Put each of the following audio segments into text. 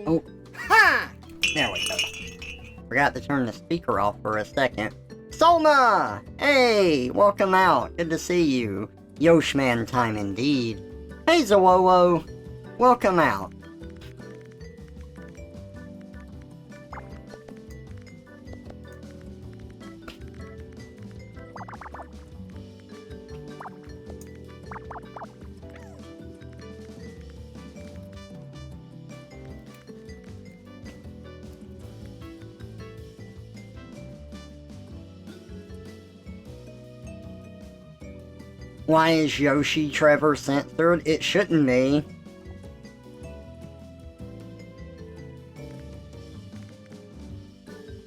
Oh, ha! There we go. Forgot to turn the speaker off for a second. Soma! Hey, welcome out. Good to see you. Yoshman time indeed. Hey, Zawolo. Welcome out. Why is Yoshi Trevor censored? It shouldn't be.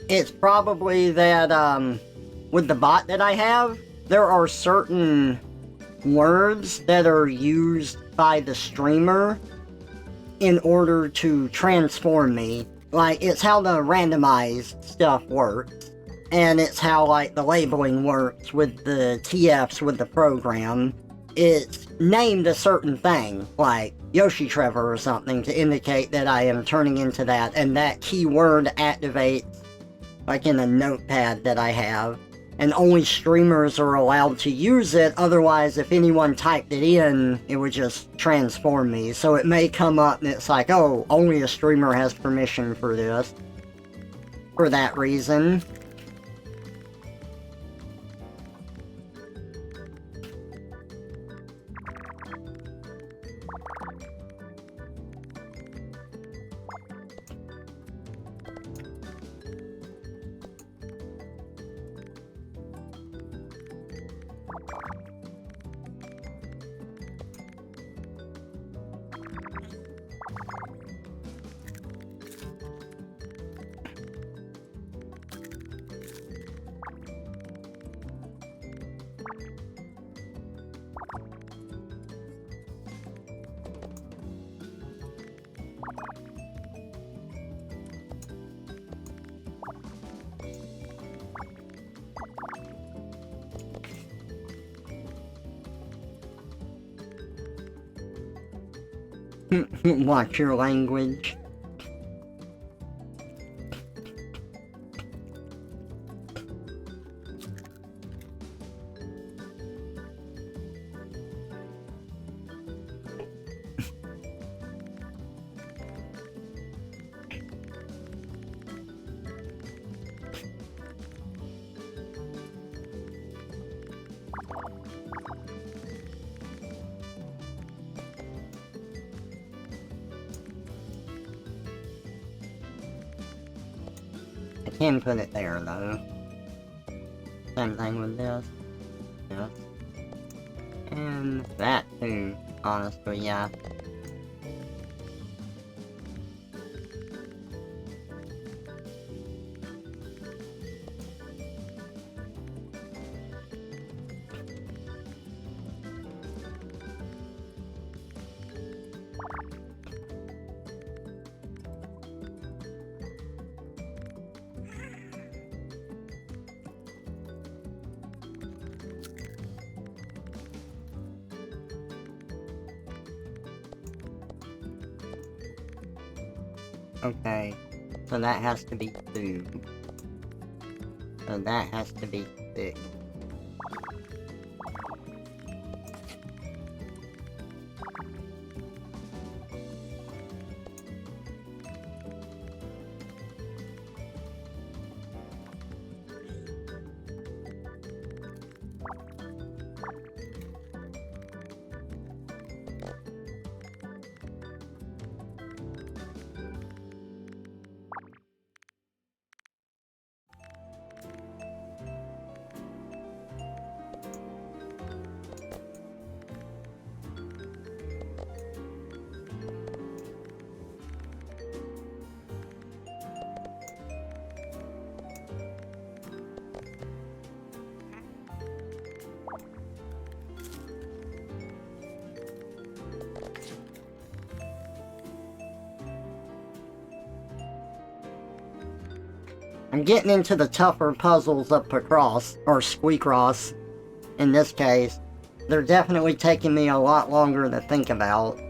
It's probably that, with the bot that I have, there are certain words that are used by the streamer in order to transform me. Like, it's how the randomized stuff works. And it's how, like, the labeling works with the TFs with the program. It's named a certain thing, like Yoshi Trevor or something, to indicate that I am turning into that, and that keyword activates, like, in a notepad that I have. And only streamers are allowed to use it, otherwise if anyone typed it in, it would just transform me. So it may come up and it's like, oh, only a streamer has permission for this. For that reason. Watch your language. I can put it there though. Same thing with this. Yes. And that too, honestly, yeah. Okay, so that has to be 2. So that has to be 6. I'm getting into the tougher puzzles of Picross, or Squeakross, in this case. They're definitely taking me a lot longer to think about.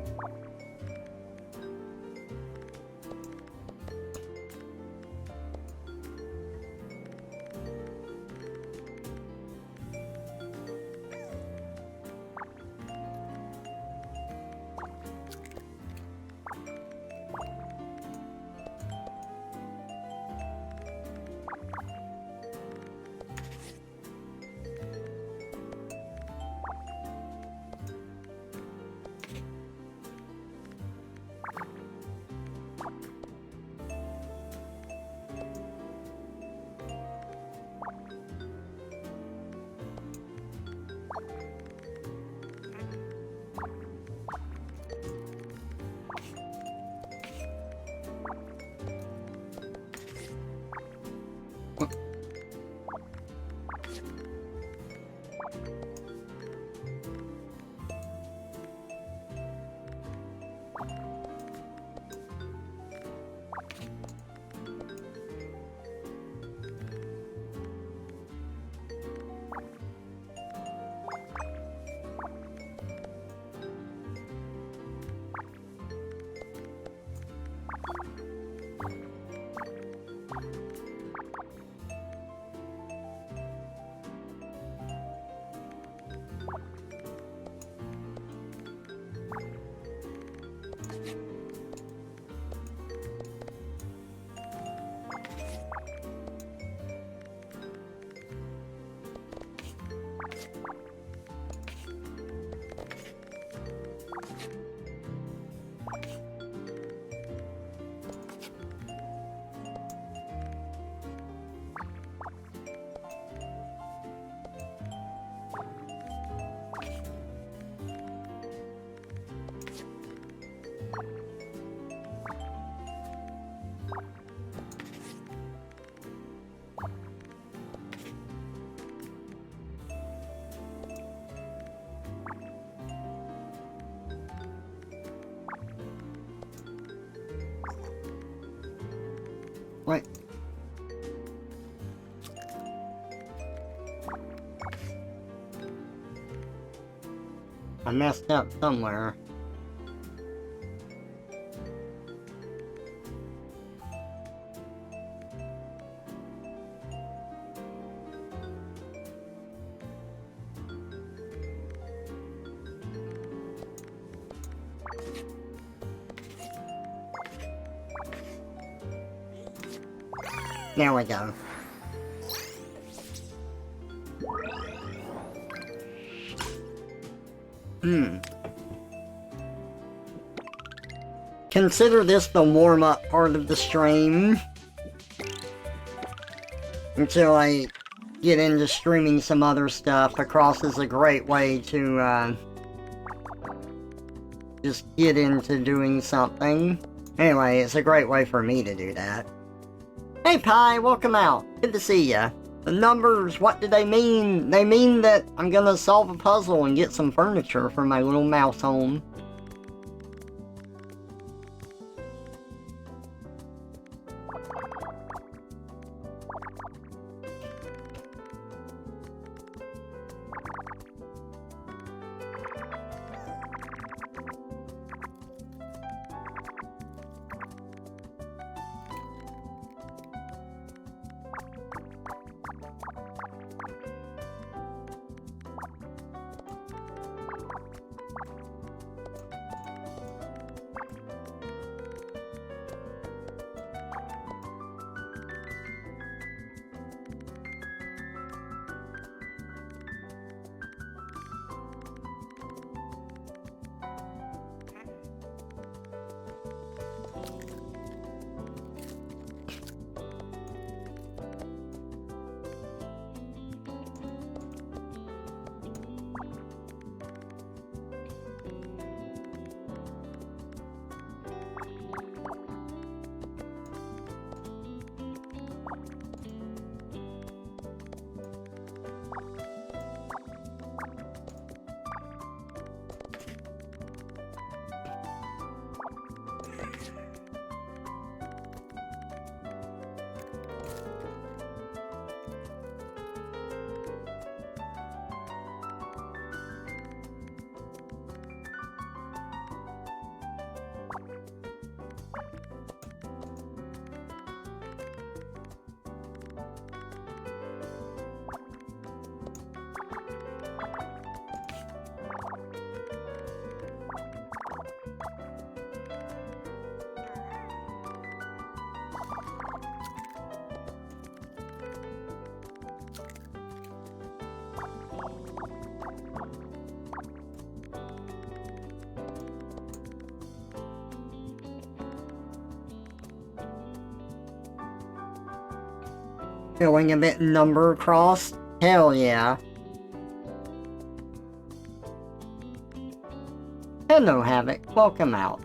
Wait. I messed up somewhere. There we go. Consider this the warm-up part of the stream. Until I get into streaming some other stuff. Picross is a great way to, just get into doing something. Anyway, it's a great way for me to do that. Hey Pi, welcome out. Good to see ya. The numbers, what do they mean? They mean that I'm gonna solve a puzzle and get some furniture for my little mouse home. Feeling a bit number crossed? Hell yeah. Hello, Havoc. Welcome out.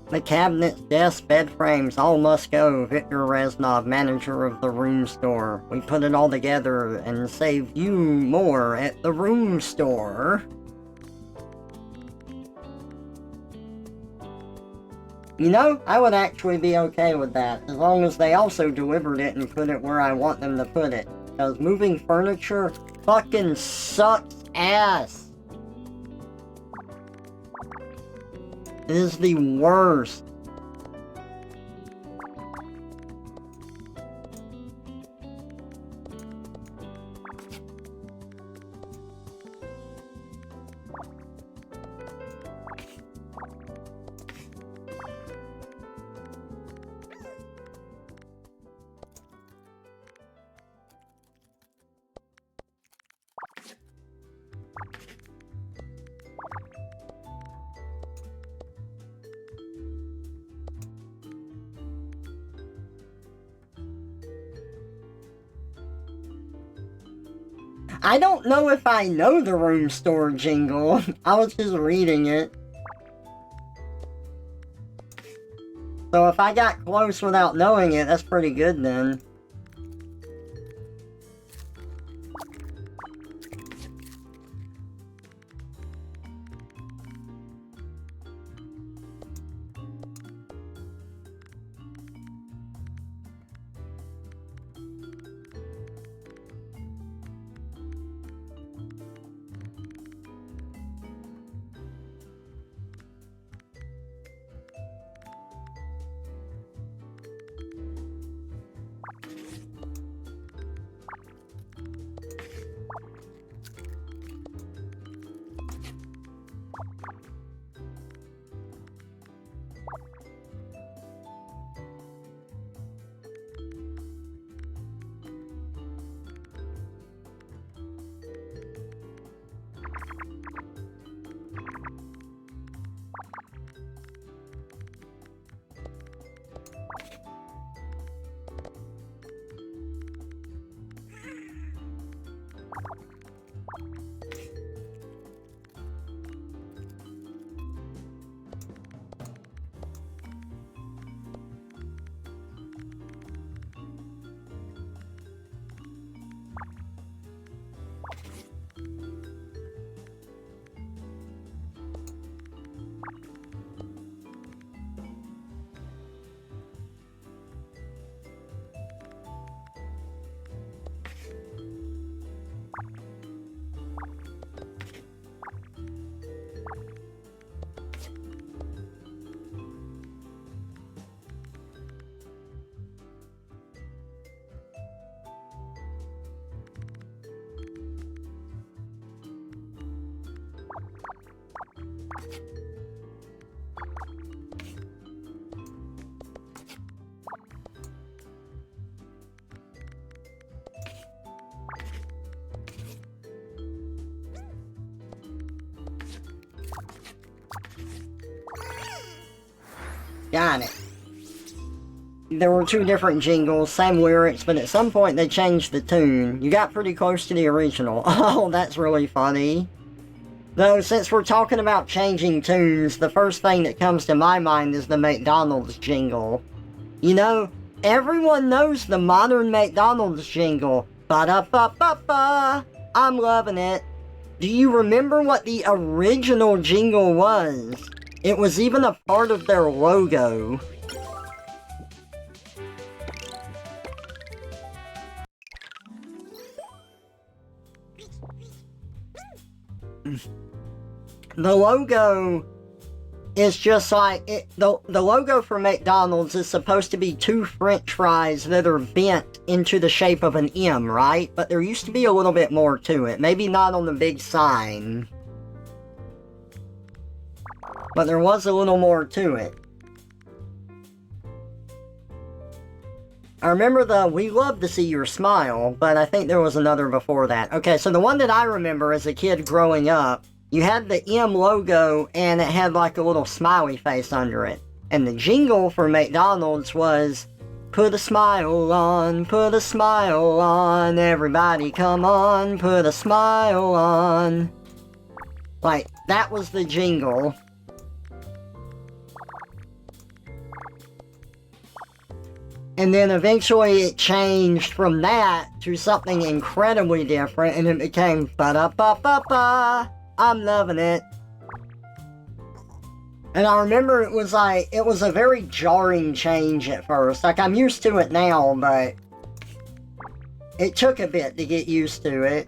The cabinets, desks, bed frames, all must go. Victor Reznov, manager of the room store. We put it all together and save you more at the room store. You know, I would actually be okay with that, as long as they also delivered it and put it where I want them to put it. Because moving furniture fucking sucks ass. It is the worst. I don't know if I know the room store jingle. I was just reading it. So if I got close without knowing it, that's pretty good then. Got it. There were two different jingles, same lyrics, but at some point they changed the tune. You got pretty close to the original. Oh, that's really funny. Though, since we're talking about changing tunes, the first thing that comes to my mind is the McDonald's jingle. You know, everyone knows the modern McDonald's jingle. Ba-da-ba-ba-ba! I'm loving it. Do you remember what the original jingle was? It was even a part of their logo. The logo is just like the logo for McDonald's is supposed to be two French fries that are bent into the shape of an M, right? But there used to be a little bit more to it. Maybe not on the big sign, but there was a little more to it. I remember the "We love to see your smile," but I think there was another before that. Okay, so the one that I remember as a kid growing up, you had the M logo and it had like a little smiley face under it. And the jingle for McDonald's was, "Put a smile on, put a smile on, everybody come on, put a smile on." Like, that was the jingle. And then eventually it changed from that to something incredibly different, and it became ba-da-ba-ba-ba. I'm loving it. And I remember it was a very jarring change at first. Like, I'm used to it now, but it took a bit to get used to it.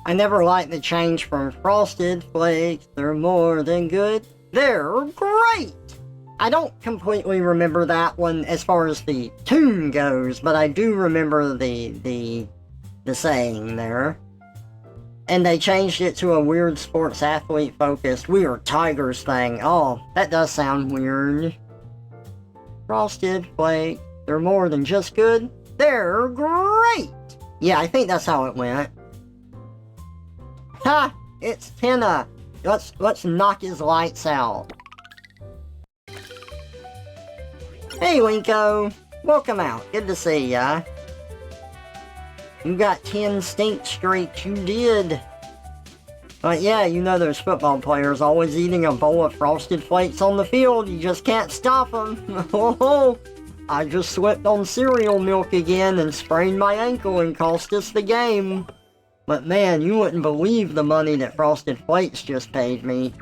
I never liked the change from Frosted Flakes, they're more than good, they're great! I don't completely remember that one as far as the tune goes, but I do remember the saying there. And they changed it to a weird sports athlete focused Weird Tigers thing. Oh, that does sound weird. Frosted Flakes, they're more than just good, they're great! Yeah, I think that's how it went. Ha! It's Tina! Let's knock his lights out. Hey, Winko! Welcome out. Good to see ya. You got 10 stink streaks, you did. But yeah, you know those football players always eating a bowl of Frosted Flakes on the field. You just can't stop them. Oh, I just slipped on cereal milk again and sprained my ankle and cost us the game. But man, you wouldn't believe the money that Frosted Flakes just paid me.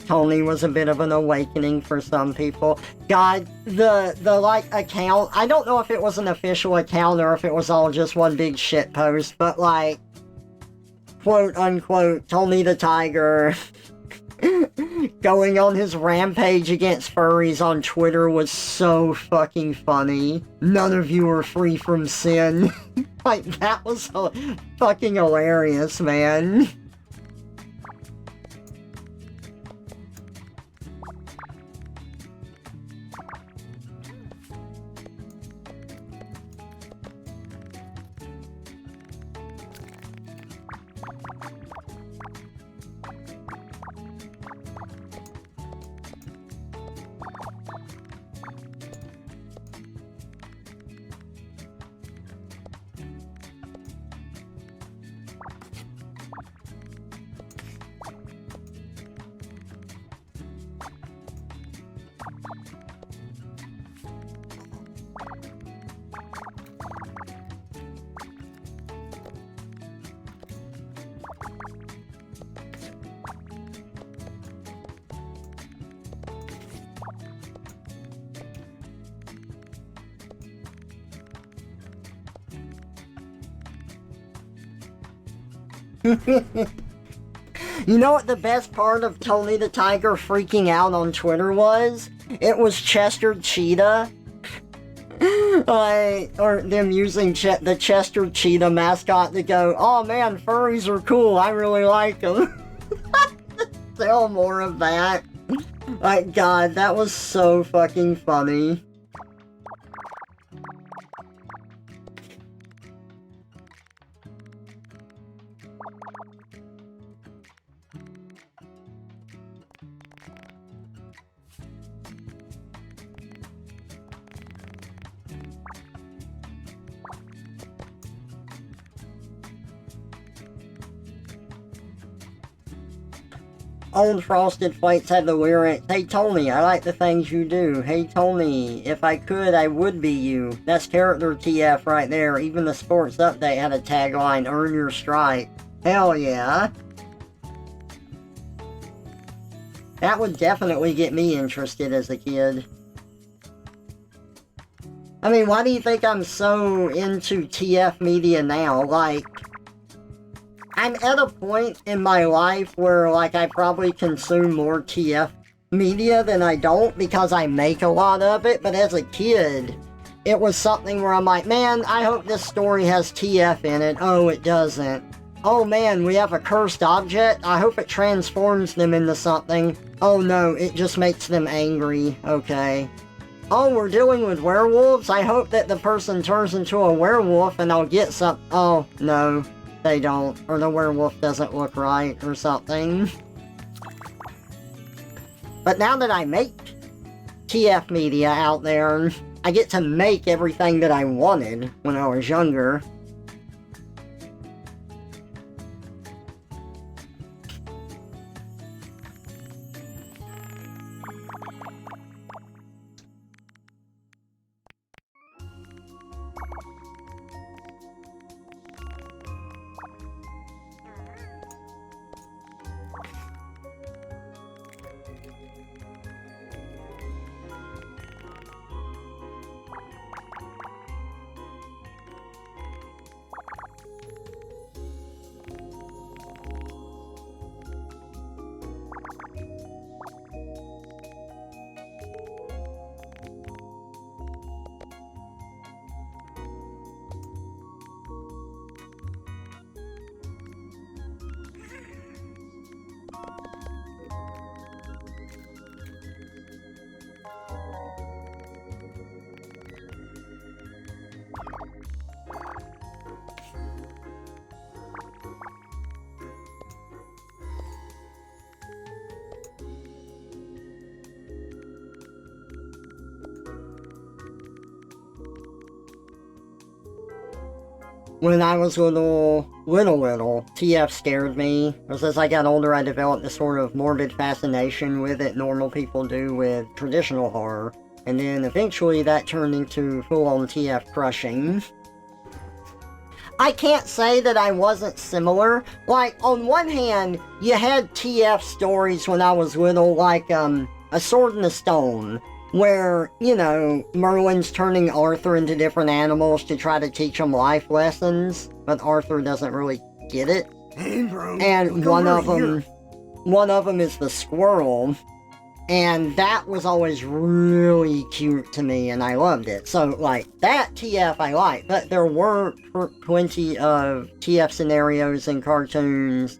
Tony was a bit of an awakening for some people. God, the like account, I don't know if it was an official account or if it was all just one big shit post, but like, quote unquote, Tony the Tiger going on his rampage against furries on Twitter was so fucking funny. None of you are free from sin. Like, that was fucking hilarious, man. You know what the best part of Tony the Tiger freaking out on Twitter was? It was Chester Cheetah. Or them using the Chester Cheetah mascot to go, oh man, furries are cool, I really like them. Tell more of that. Like, God, that was so fucking funny. Old Frosted Flakes had the lyrics, hey Tony, I like the things you do. Hey Tony, if I could, I would be you. That's character TF right there. Even the sports update had a tagline, earn your stripe. Hell yeah. That would definitely get me interested as a kid. I mean, why do you think I'm so into TF media now? Like, I'm at a point in my life where, like, I probably consume more TF media than I don't because I make a lot of it, but as a kid, it was something where I'm like, man, I hope this story has TF in it. Oh, it doesn't. Oh man, we have a cursed object. I hope it transforms them into something. Oh no, it just makes them angry. Okay. Oh, we're dealing with werewolves? I hope that the person turns into a werewolf and I'll get some... Oh, no. They don't, or the werewolf doesn't look right, or something. But now that I make TF media out there, I get to make everything that I wanted when I was younger. when I was little, TF scared me. As I got older, I developed this sort of morbid fascination with it normal people do with traditional horror. And then eventually that turned into full-on TF crushing. I can't say that I wasn't similar. Like, on one hand, you had TF stories when I was little, like, A Sword in the Stone, where, you know, Merlin's turning Arthur into different animals to try to teach him life lessons, but Arthur doesn't really get it. Hey, bro. And one of them is the squirrel, and that was always really cute to me, and I loved it. So, like, that TF I liked, but there were plenty of TF scenarios and cartoons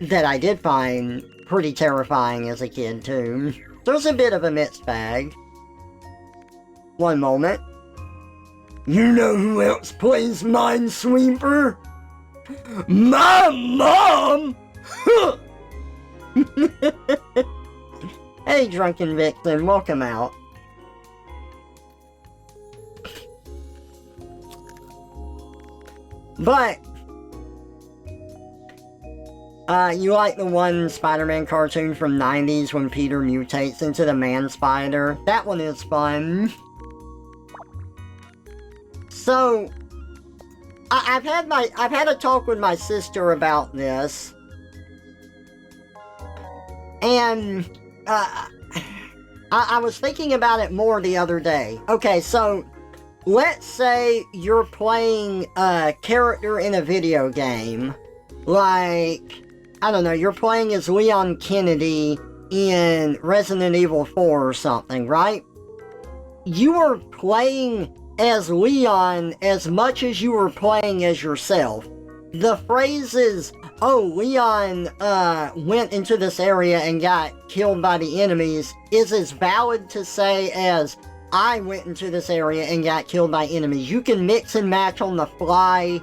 that I did find pretty terrifying as a kid, too. There's a bit of a mixed bag. One moment. You know who else plays Minesweeper? My mom! Hey, Drunken Vixen, welcome out. But, you like the one Spider-Man cartoon from 90s when Peter mutates into the Man-Spider? That one is fun. So, I've had a talk with my sister about this. And, I was thinking about it more the other day. Okay, so, let's say you're playing a character in a video game. Like, I don't know, you're playing as Leon Kennedy in Resident Evil 4 or something, right? You are playing as Leon as much as you were playing as yourself. The phrases, oh, Leon went into this area and got killed by the enemies, is as valid to say as I went into this area and got killed by enemies. You can mix and match on the fly.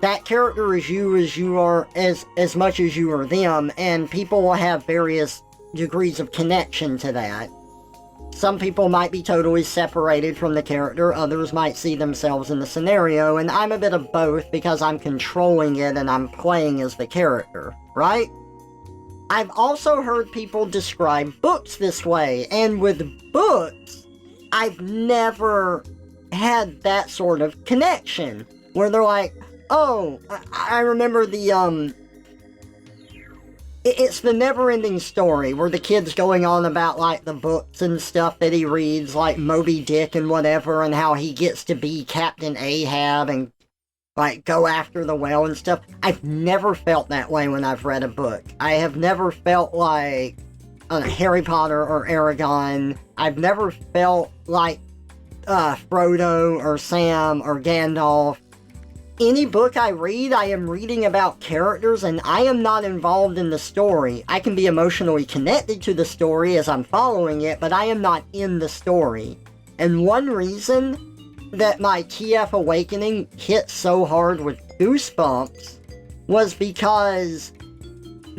That character is you as you are, as much as you are them, and people will have various degrees of connection to that. Some people might be totally separated from the character, others might see themselves in the scenario, and I'm a bit of both because I'm controlling it and I'm playing as the character, right? I've also heard people describe books this way, and with books, I've never had that sort of connection, where they're like, oh, I remember the, it's the Never-Ending Story, where the kid's going on about, like, the books and stuff that he reads, like Moby Dick and whatever, and how he gets to be Captain Ahab and, like, go after the whale and stuff. I've never felt that way when I've read a book. I have never felt like, I don't know, Harry Potter or Aragon. I've never felt like, Frodo or Sam or Gandalf. Any book I read, I am reading about characters and I am not involved in the story. I can be emotionally connected to the story as I'm following it, but I am not in the story. And one reason that my TF Awakening hit so hard with Goosebumps was because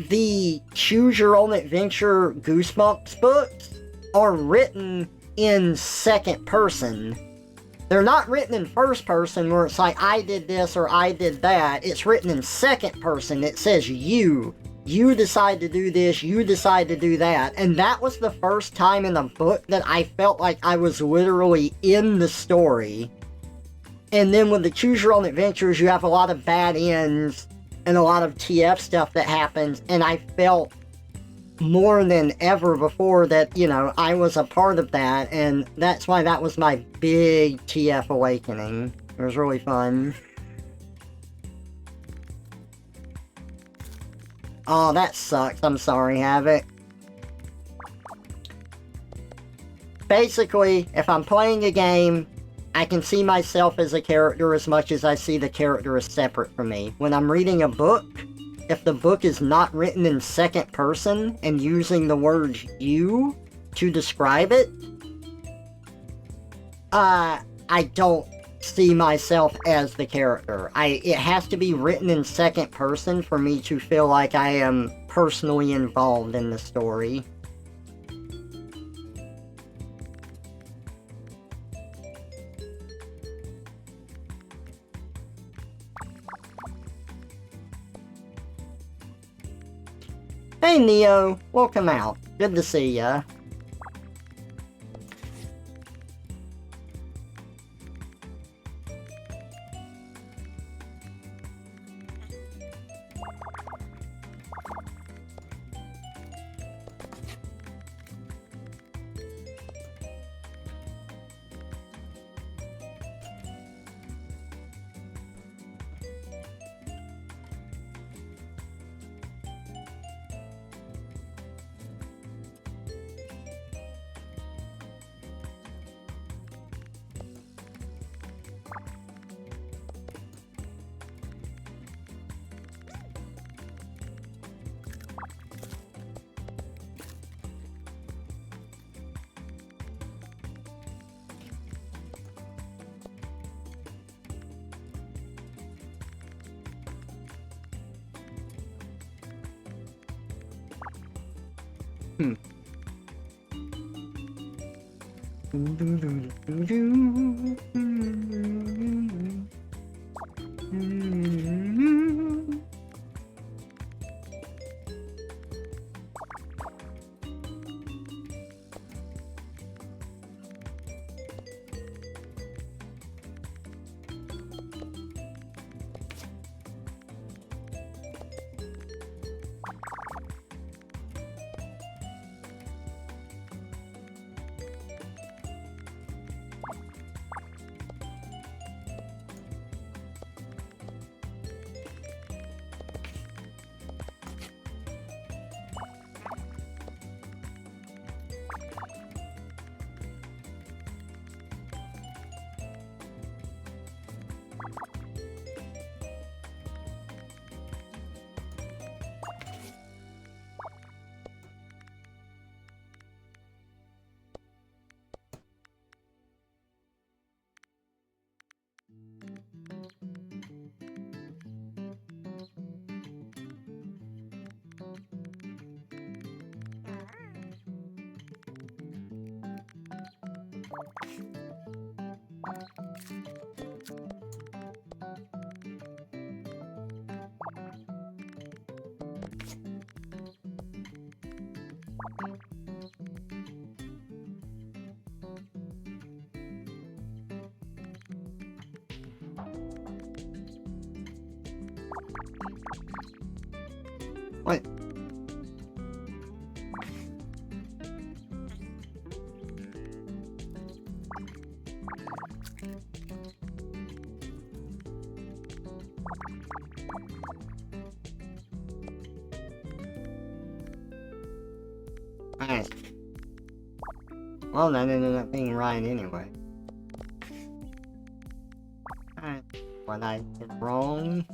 the Choose Your Own Adventure Goosebumps books are written in second person. They're not written in first person where it's like, I did this or I did that. It's written in second person. It says you. You decide to do this, you decide to do that. And that was the first time in a book that I felt like I was literally in the story. And then with the Choose Your Own Adventures, you have a lot of bad ends and a lot of TF stuff that happens. And I felt more than ever before that, you know, I was a part of that, and that's why that was my big TF Awakening. It was really fun. Oh, that sucks. I'm sorry, Havoc. Basically, if I'm playing a game, I can see myself as a character as much as I see the character as separate from me. When I'm reading a book, if the book is not written in second person and using the word you to describe it, I don't see myself as the character. It has to be written in second person for me to feel like I am personally involved in the story. Hey Neo, welcome out. Good to see ya. Wait. Alright. Well, that ended up being right anyway. Alright. What I did wrong.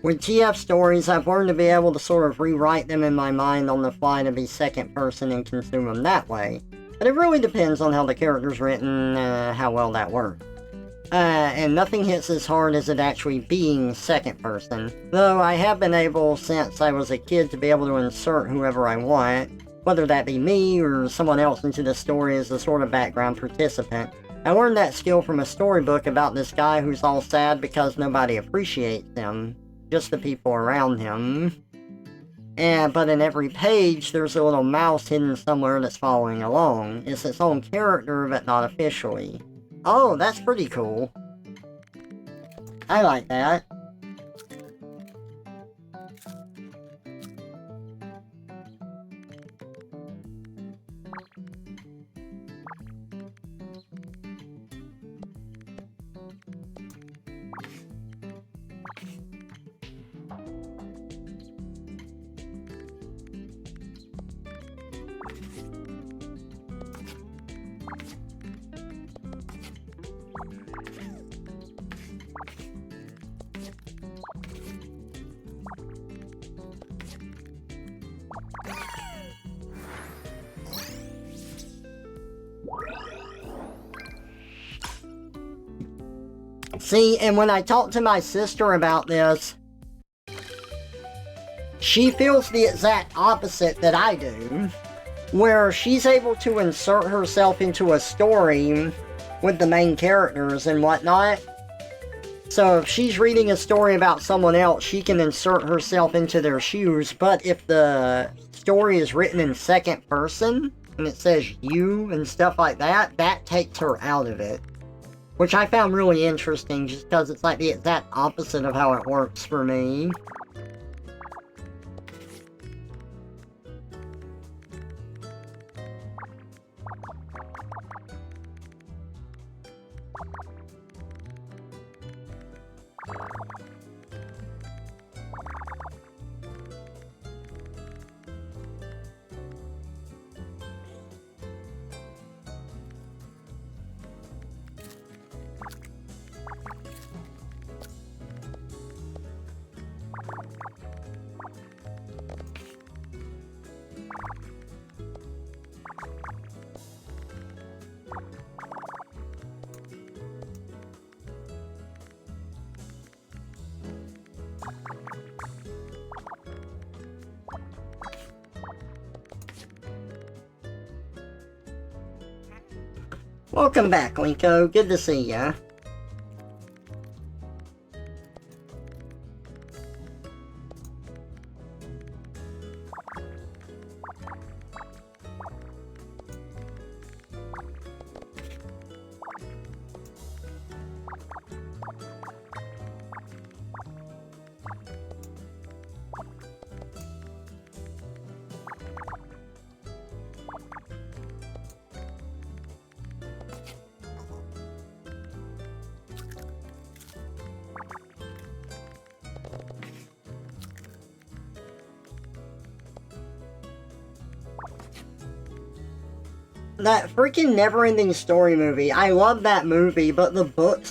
With TF stories, I've learned to be able to sort of rewrite them in my mind on the fly to be second person and consume them that way. But it really depends on how the character's written, how well that works. And nothing hits as hard as it actually being second person. Though I have been able since I was a kid to be able to insert whoever I want, whether that be me or someone else into the story as a sort of background participant. I learned that skill from a storybook about this guy who's all sad because nobody appreciates him. Just the people around him. But in every page, there's a little mouse hidden somewhere that's following along. It's its own character, but not officially. Oh, that's pretty cool. I like that. See, and when I talk to my sister about this, she feels the exact opposite that I do, where she's able to insert herself into a story with the main characters and whatnot. So if she's reading a story about someone else, she can insert herself into their shoes, but if the story is written in second person, and it says you and stuff like that, that takes her out of it. Which I found really interesting, just because it's like the exact opposite of how it works for me. Welcome back, Linko. Good to see ya. That freaking Neverending Story movie, I love that movie, but the book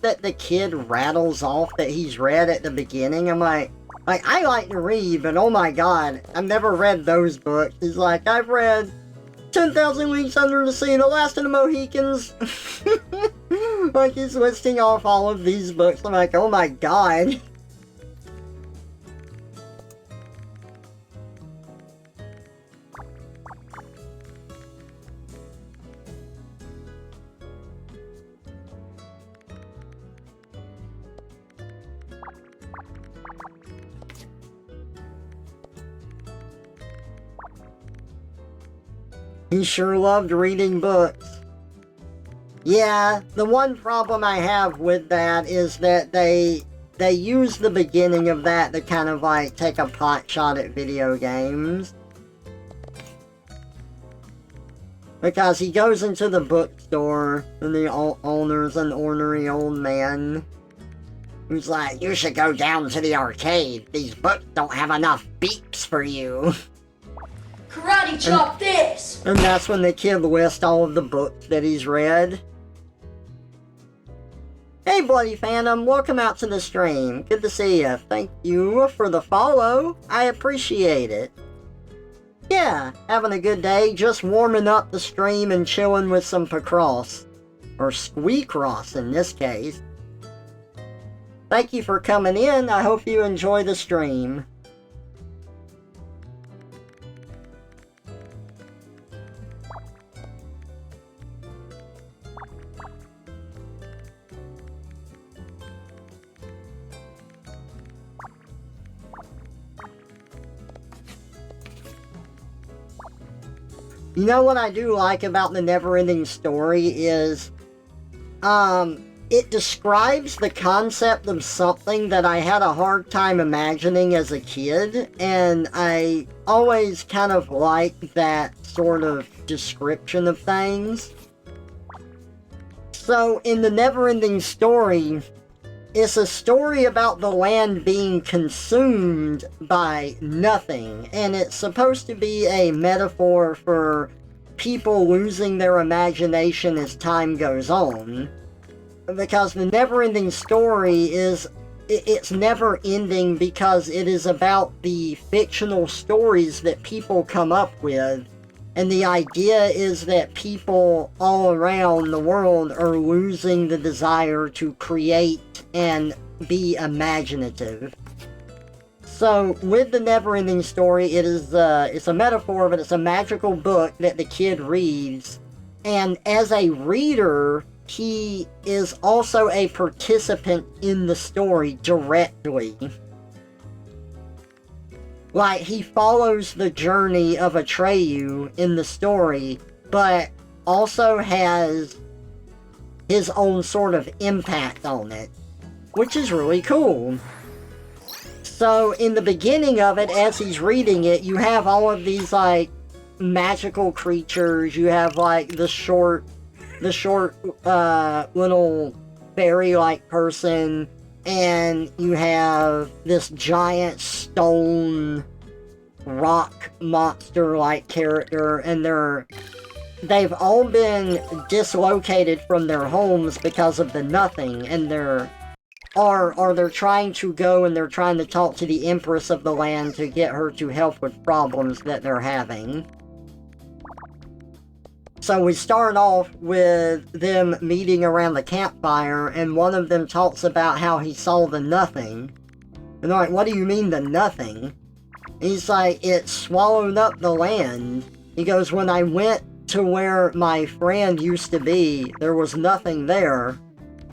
that the kid rattles off that he's read at the beginning, I'm like, I like to read, but oh my god, I've never read those books. He's like, I've read 10,000 Leagues Under the Sea, The Last of the Mohicans. Like, he's listing off all of these books. I'm like, oh my god. He sure loved reading books. Yeah, the one problem I have with that is that they use the beginning of that to kind of like take a pot shot at video games. Because he goes into the bookstore and the owner's an ornery old man who's like, you should go down to the arcade. These books don't have enough beeps for you. Karate chop this! And that's when the kid lists all of the books that he's read. Hey Bloody Phantom, welcome out to the stream. Good to see you. Thank you for the follow. I appreciate it. Yeah, having a good day, just warming up the stream and chilling with some Squeakross. Or Squeakross in this case. Thank you for coming in, I hope you enjoy the stream. You know what I do like about the Neverending Story is, it describes the concept of something that I had a hard time imagining as a kid, and I always kind of like that sort of description of things. So, in the Neverending Story, it's a story about the land being consumed by nothing, and it's supposed to be a metaphor for people losing their imagination as time goes on. Because the Neverending Story is, it's never ending because it is about the fictional stories that people come up with, And the idea is that people all around the world are losing the desire to create and be imaginative. So, with the Neverending Story, it's a metaphor, but it's a magical book that the kid reads. And as a reader, he is also a participant in the story directly. Like, he follows the journey of Atreyu in the story, but also has his own sort of impact on it, which is really cool. So, in the beginning of it, as he's reading it, you have all of these, like, magical creatures. You have, like, the short, little fairy-like person, and you have this giant stone rock monster-like character, and they've all been dislocated from their homes because of the Nothing, and they're trying to go and they're trying to talk to the Empress of the land to get her to help with problems that they're having. So we start off with them meeting around the campfire, and one of them talks about how he saw the Nothing. And they're like, what do you mean the Nothing? And he's like, it swallowed up the land. He goes, when I went to where my friend used to be, there was nothing there.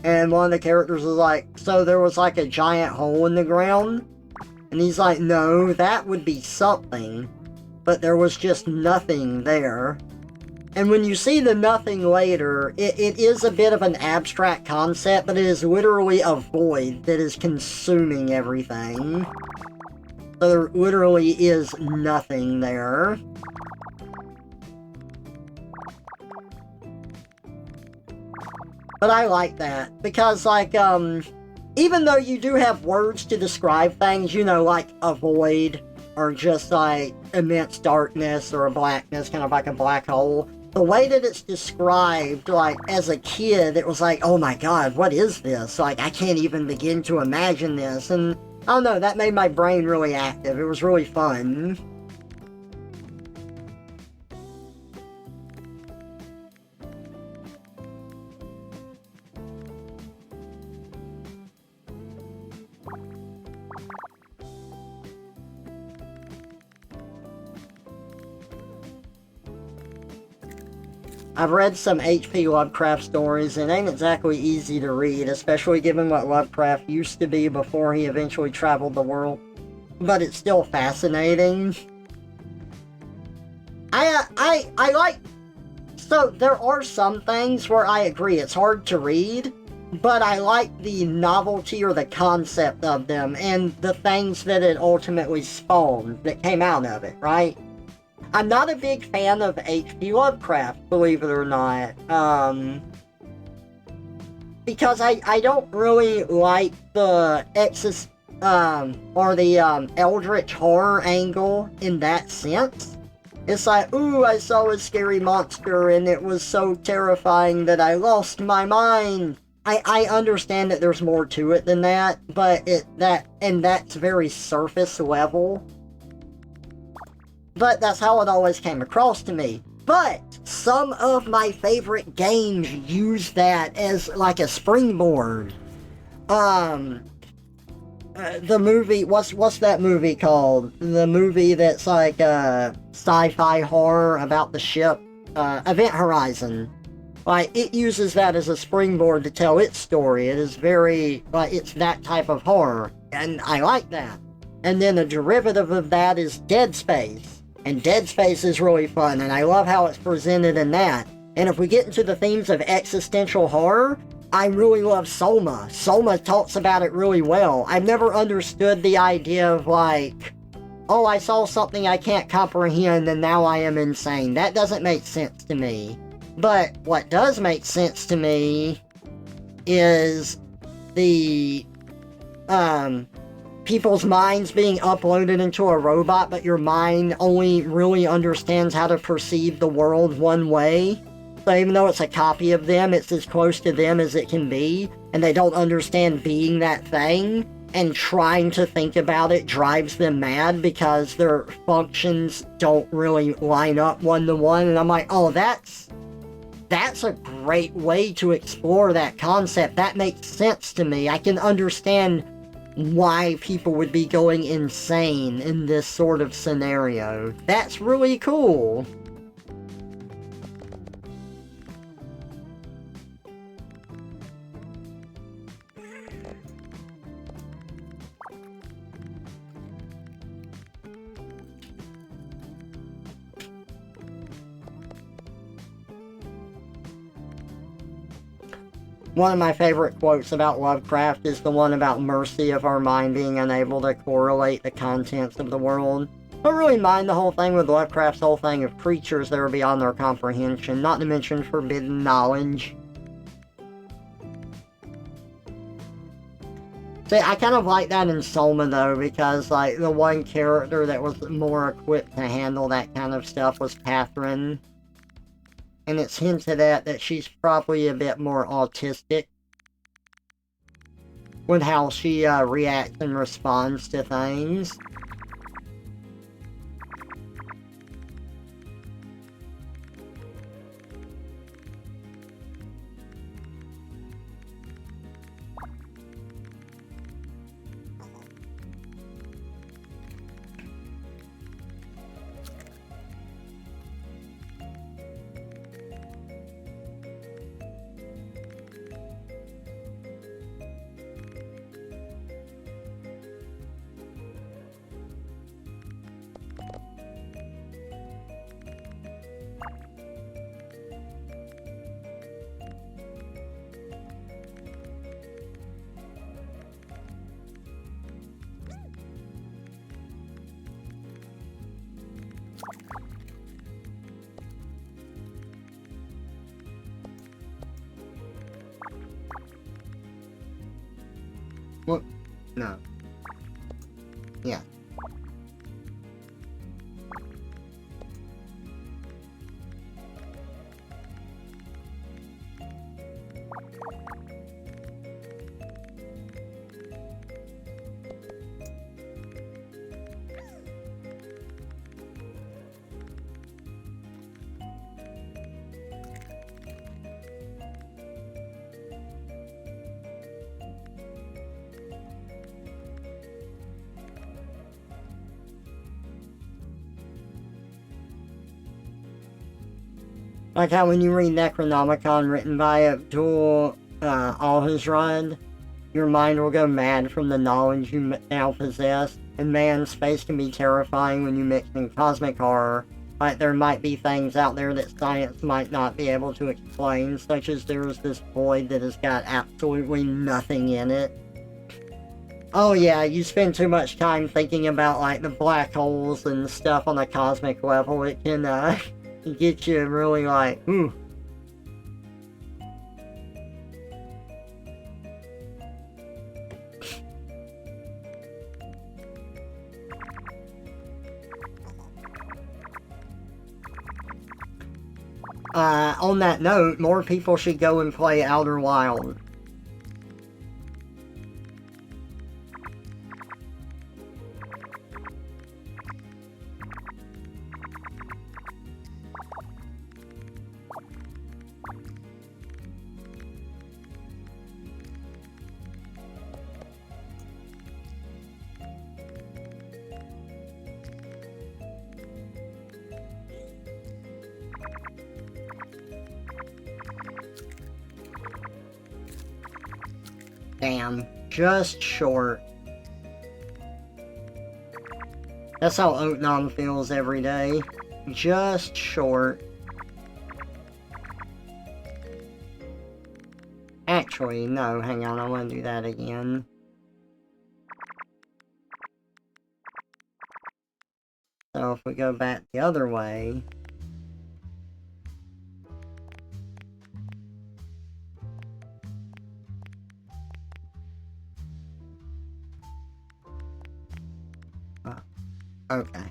And one of the characters is like, so there was like a giant hole in the ground? And he's like, no, that would be something. But there was just nothing there. And when you see the Nothing later, it is a bit of an abstract concept, but it is literally a void that is consuming everything. So there literally is nothing there. But I like that, because, like, even though you do have words to describe things, you know, like a void, or just, like, immense darkness, or a blackness, kind of like a black hole, the way that it's described, like, as a kid, it was like, oh my god, what is this? Like, I can't even begin to imagine this, and, I don't know, that made my brain really active. It was really fun. I've read some H.P. Lovecraft stories, and it ain't exactly easy to read, especially given what Lovecraft used to be before he eventually traveled the world. But it's still fascinating. I like... So, there are some things where I agree, it's hard to read, but I like the novelty or the concept of them, and the things that it ultimately spawned, that came out of it, right? I'm not a big fan of H.P. Lovecraft, believe it or not, because I don't really like the eldritch horror angle in that sense. It's like, ooh, I saw a scary monster and it was so terrifying that I lost my mind. I understand that there's more to it than that, but that's very surface level. But that's how it always came across to me. But some of my favorite games use that as like a springboard. The movie, what's that movie called? The movie that's like sci-fi horror about the ship, Event Horizon. Like, it uses that as a springboard to tell its story. It is very, like, it's that type of horror, and I like that. And then a derivative of that is Dead Space. And Dead Space is really fun, and I love how it's presented in that. And if we get into the themes of existential horror, I really love Soma. Soma talks about it really well. I've never understood the idea of, like, oh, I saw something I can't comprehend and now I am insane. That doesn't make sense to me. But what does make sense to me is the, people's minds being uploaded into a robot, but your mind only really understands how to perceive the world one way. So even though it's a copy of them, it's as close to them as it can be, and they don't understand being that thing. and trying to think about it drives them mad because their functions don't really line up one-to-one, and I'm like, oh, that's a great way to explore that concept. That makes sense to me. I can understand why people would be going insane in this sort of scenario. That's really cool. One of my favorite quotes about Lovecraft is the one about mercy of our mind being unable to correlate the contents of the world. I don't really mind the whole thing with Lovecraft's whole thing of creatures that are beyond their comprehension, not to mention forbidden knowledge. See, I kind of like that in Soma though, because like the one character that was more equipped to handle that kind of stuff was Catherine. And it's hinted at that she's probably a bit more autistic with how she reacts and responds to things. What? No. Yeah. Like how when you read Necronomicon written by Abdul Alhazrad, your mind will go mad from the knowledge you now possess, and man, space can be terrifying when you mix in cosmic horror. Like there might be things out there that science might not be able to explain, such as there's this void that has got absolutely nothing in it. Oh yeah, you spend too much time thinking about like the black holes and stuff on a cosmic level, it can get you really like, ooh. On that note, more people should go and play Outer Wilds. Damn, just short. That's how Oatnom feels every day. Just short. Actually, no, hang on, I want to do that again. So if we go back the other way... Okay.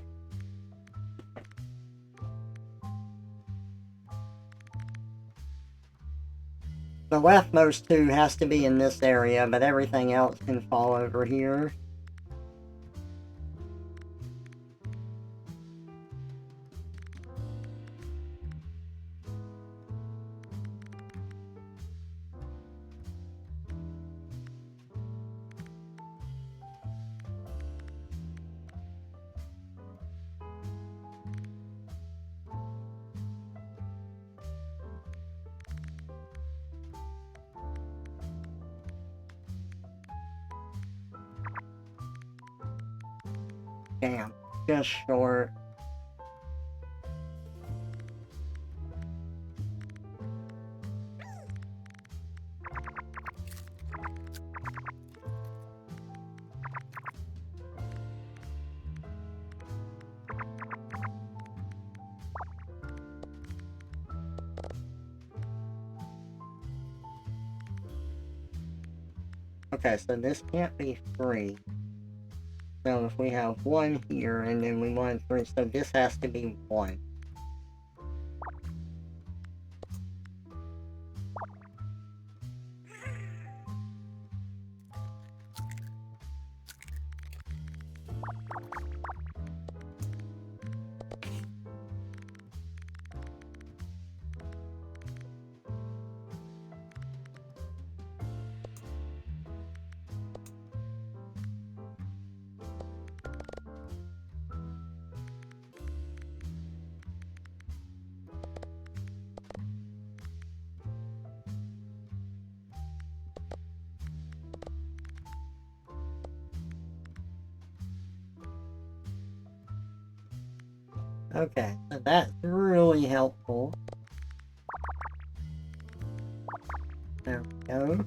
The leftmost two has to be in this area, but everything else can fall over here. Damn, just short. Okay, so this can't be 3. So if we have 1 here, and then we want 3, so this has to be 1. Okay, so that's really helpful. There we go.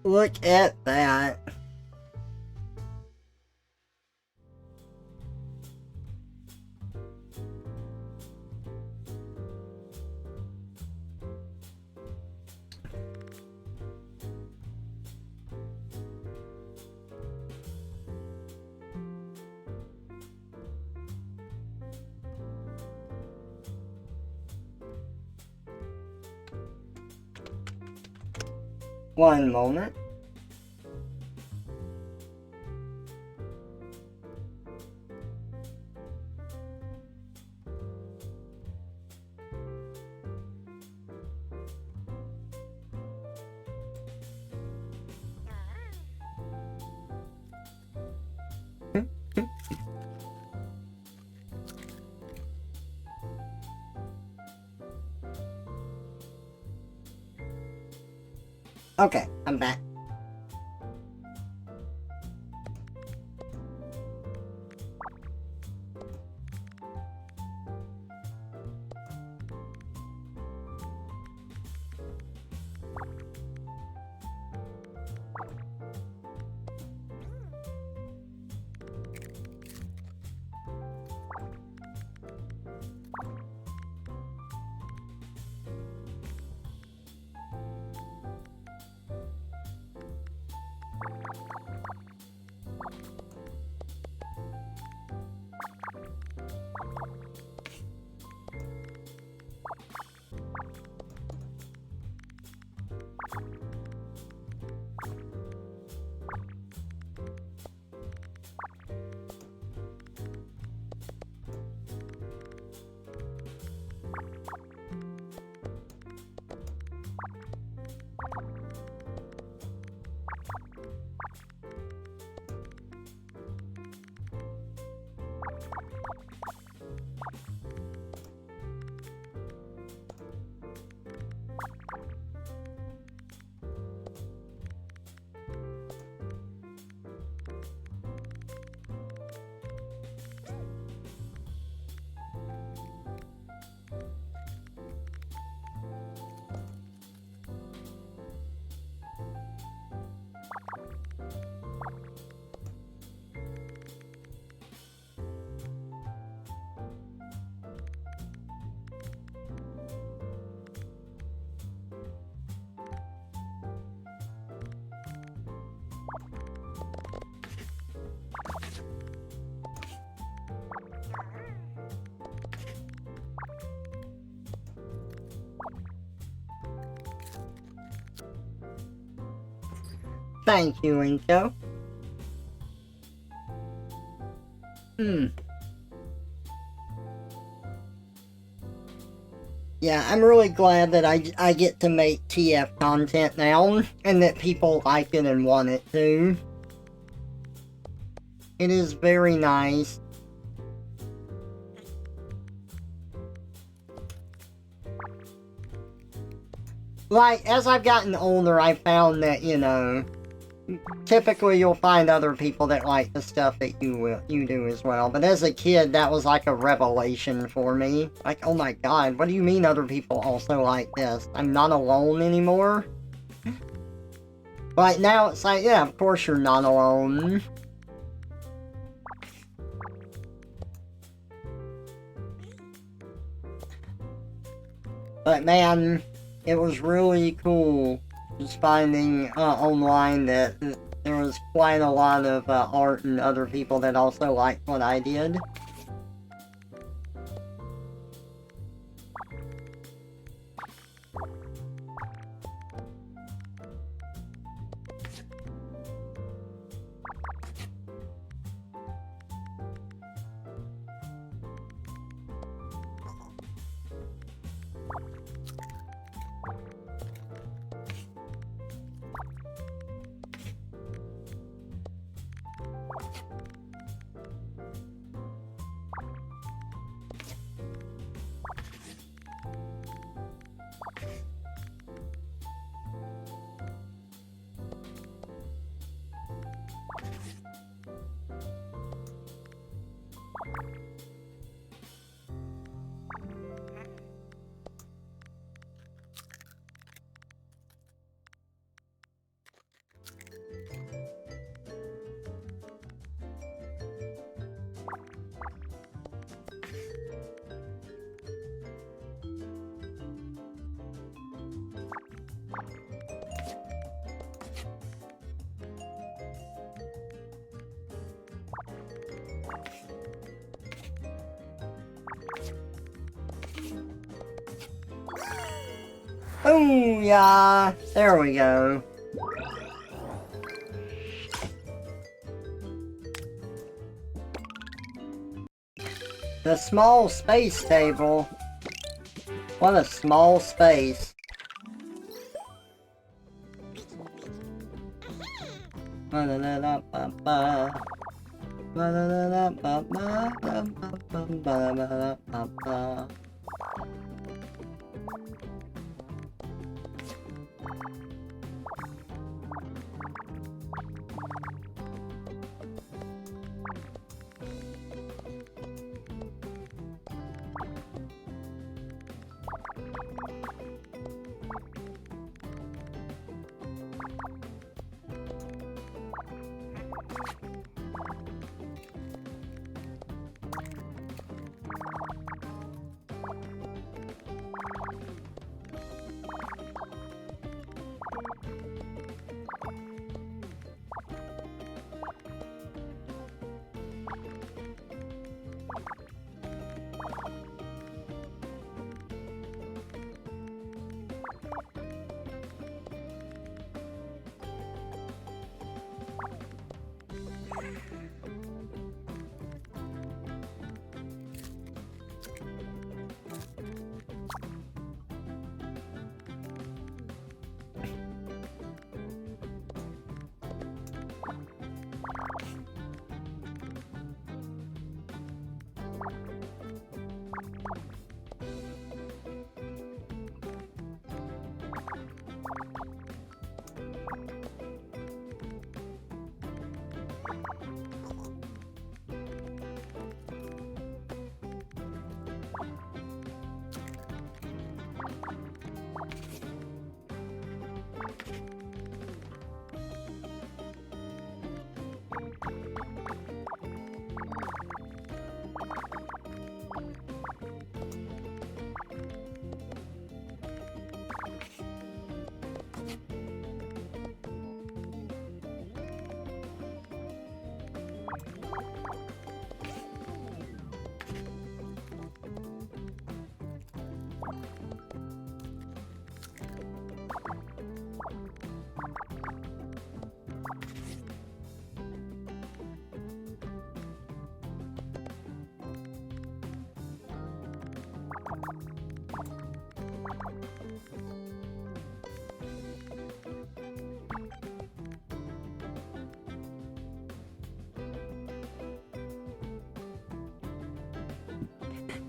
Look at that. One moment. Okay, I'm back. Thank you, Inko. Yeah, I'm really glad that I get to make TF content now, and that people like it and want it too. It is very nice. Like, as I've gotten older, I found that, you know, typically you'll find other people that like the stuff that you do as well. But as a kid, that was like a revelation for me. Like, oh my god, what do you mean other people also like this? I'm not alone anymore? Like, now it's like, yeah, of course you're not alone. But man, it was really cool just finding online that there was quite a lot of art and other people that also liked what I did. Oh, yeah. There we go. The small space table. What a small space. Ba-da-da-da-ba-ba. Ba-da-da-da-ba-ba.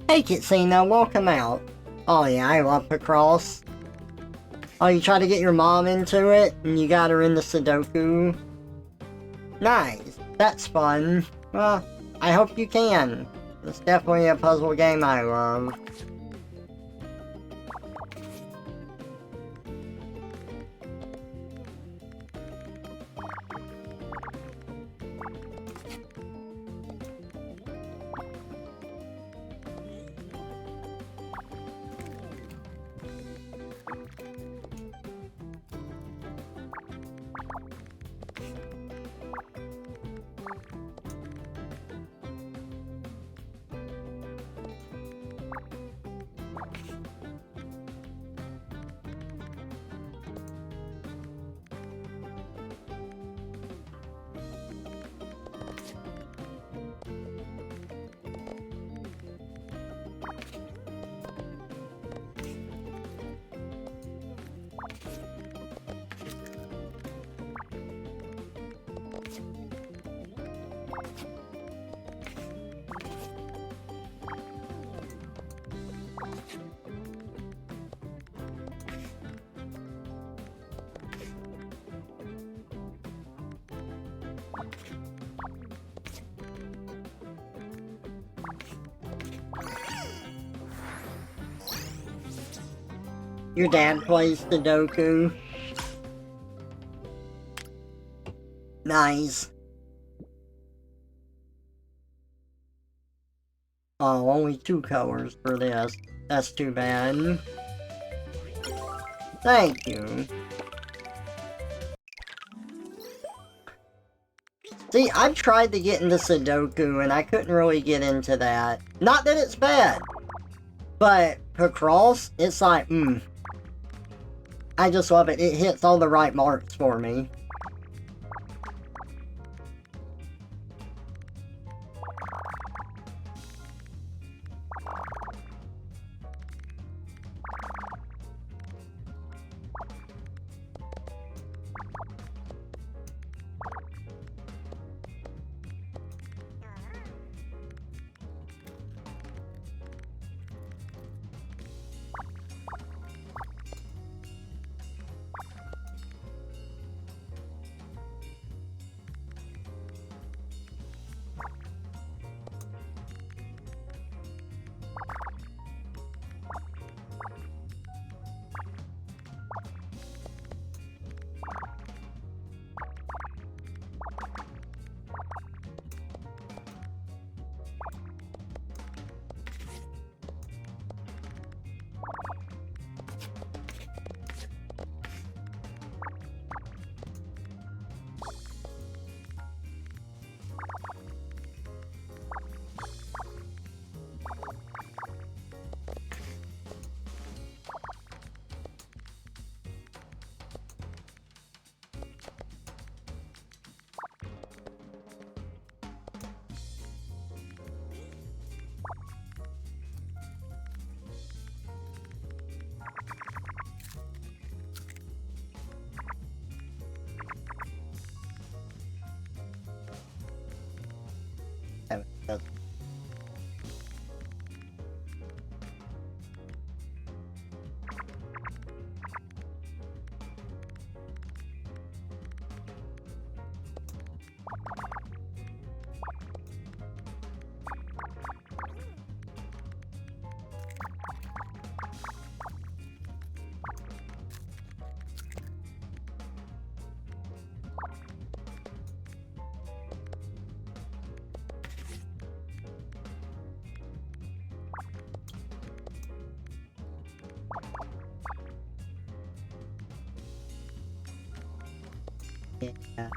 Hey Kitsina, welcome out. Oh yeah, I love Picross. Oh, you try to get your mom into it, and you got her into Sudoku? Nice. That's fun. Well, I hope you can. It's definitely a puzzle game I love. Your dad plays Sudoku. Nice. Oh, only 2 colors for this. That's too bad. Thank you. See, I've tried to get into Sudoku and I couldn't really get into that. Not that it's bad, but Picross, it's like, I just love it. It hits all the right marks for me. Yeah.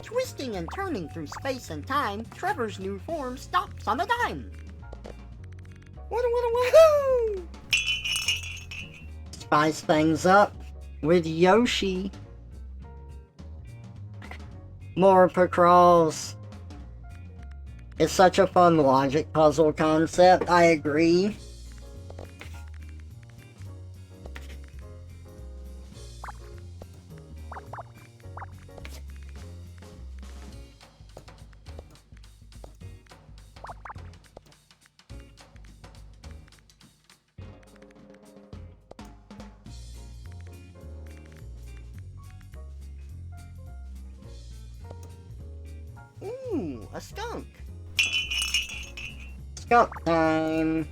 Twisting and turning through space and time, Trevor's new form stops on a dime. Woohoo! Spice things up with Yoshi. More Picross. It's such a fun logic puzzle concept, I agree. a skunk. Skunk time.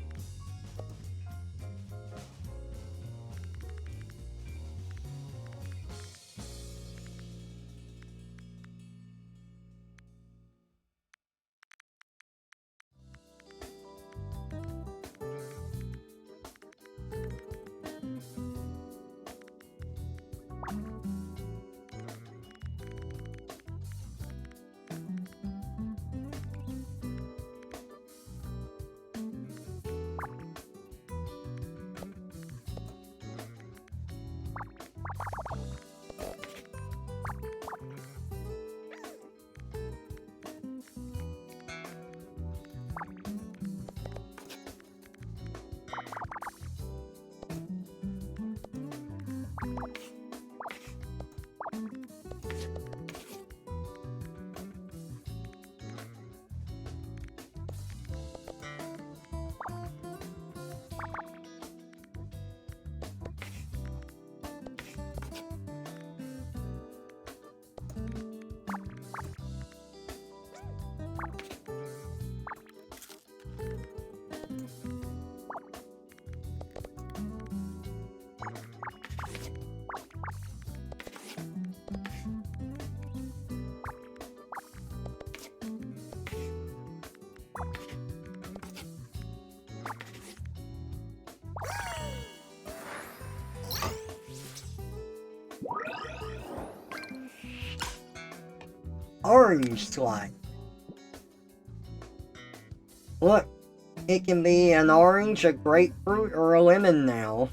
Orange slime. Look, it can be an orange, a grapefruit, or a lemon now.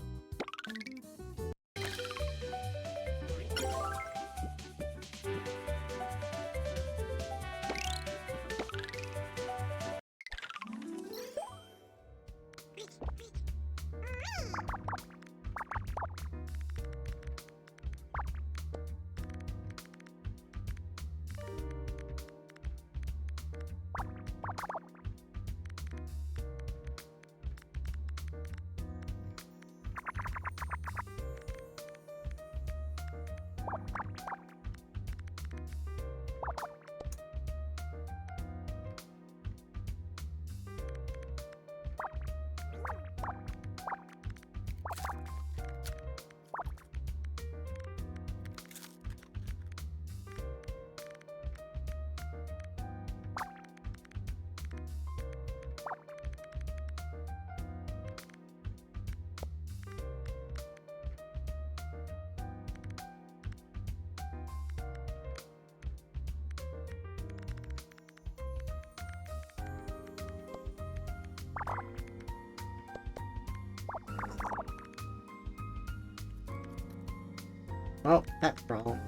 Oh, that's wrong.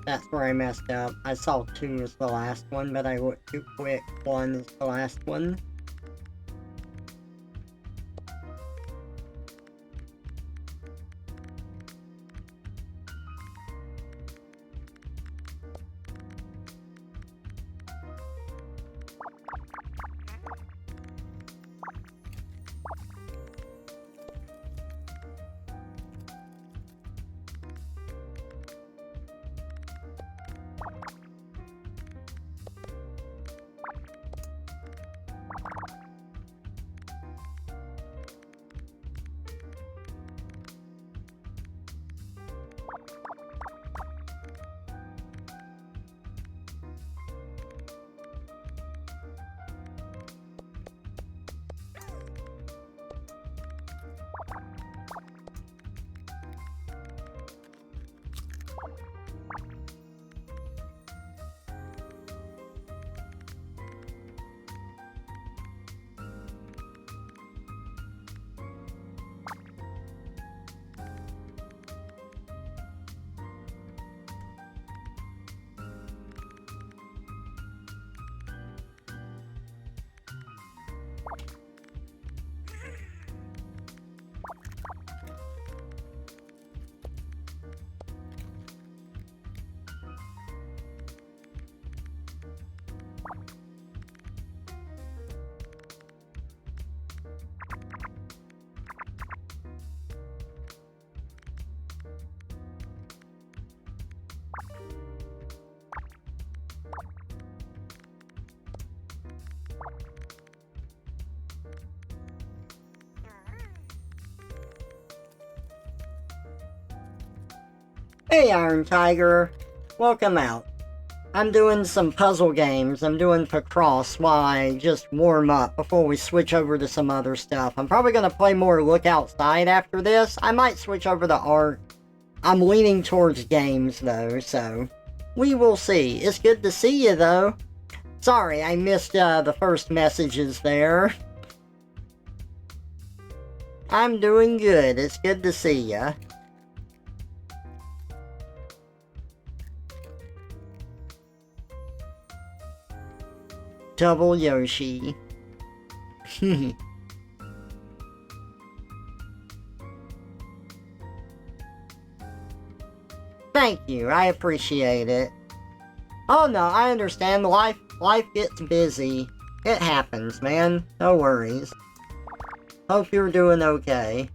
That's where I messed up. I saw 2 as the last one, but I went too quick. 1 is the last one. Hey, Iron Tiger. Welcome out. I'm doing some puzzle games. I'm doing Squeakross while I just warm up before we switch over to some other stuff. I'm probably going to play more Look Outside after this. I might switch over to art. I'm leaning towards games, though, so we will see. It's good to see you, though. Sorry, I missed the first messages there. I'm doing good. It's good to see ya. Double Yoshi. Thank you, I appreciate it. Oh no, I understand. Life gets busy. It happens, man. No worries. Hope you're doing okay.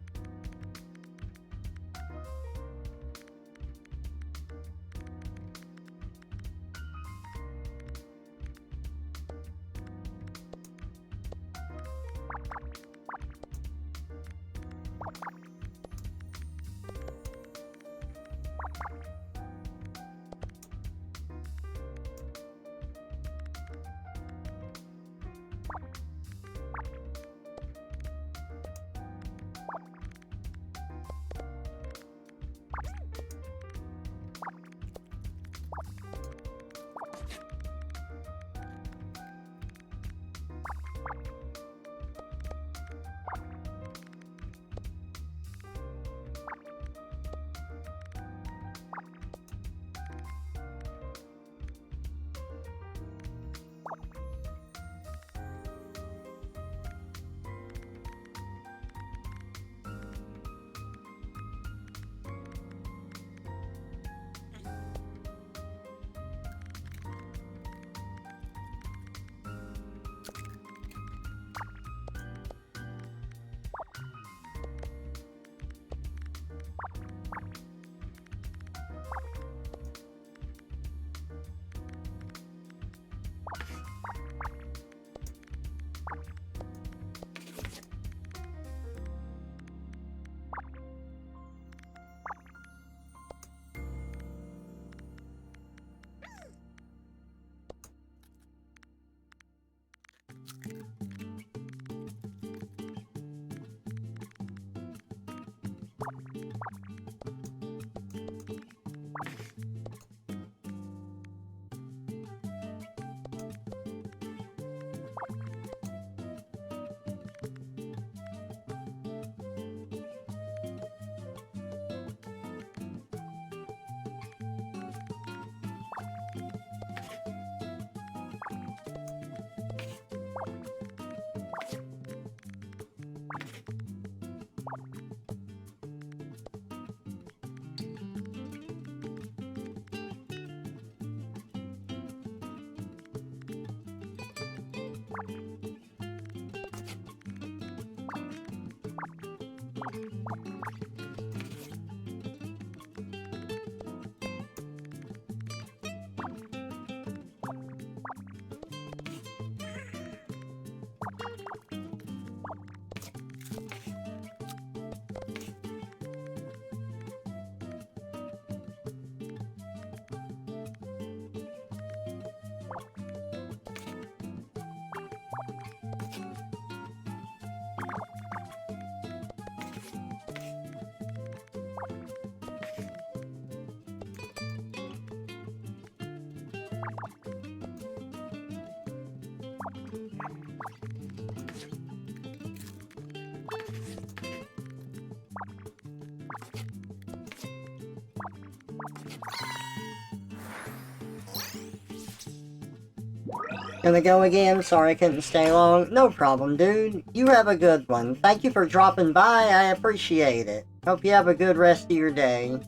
Gonna go again, sorry I couldn't stay long. No problem, dude. You have a good one. Thank you for dropping by, I appreciate it. Hope you have a good rest of your day.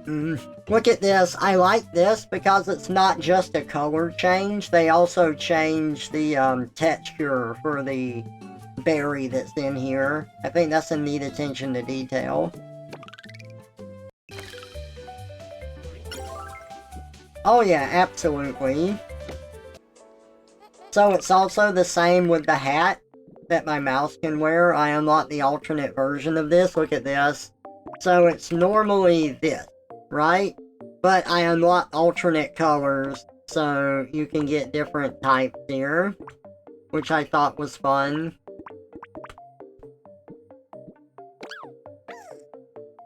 Look at this. I like this because it's not just a color change. They also change the texture for the berry that's in here. I think that's a neat attention to detail. Oh yeah, absolutely. So it's also the same with the hat that my mouse can wear. I unlocked the alternate version of this. Look at this. So it's normally this, right? But I unlock alternate colors, so you can get different types here, which I thought was fun.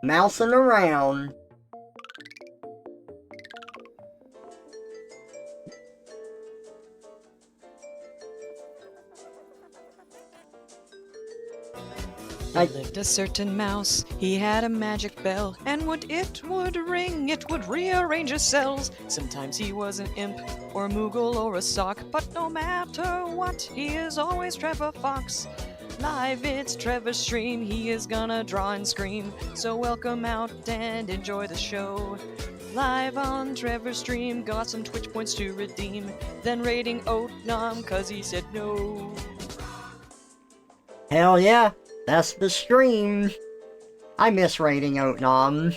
Mousing around. There lived a certain mouse, he had a magic bell, and when it would ring, it would rearrange his cells. Sometimes he was an imp, or a moogle, or a sock, but no matter what, he is always Trevor Fox. Live, it's Trevor's stream, he is gonna draw and scream, so welcome out and enjoy the show. Live on Trevor's stream, got some Twitch points to redeem, then rating Oatnom, cause he said no. Hell yeah, that's the stream. I miss rating Oatnom.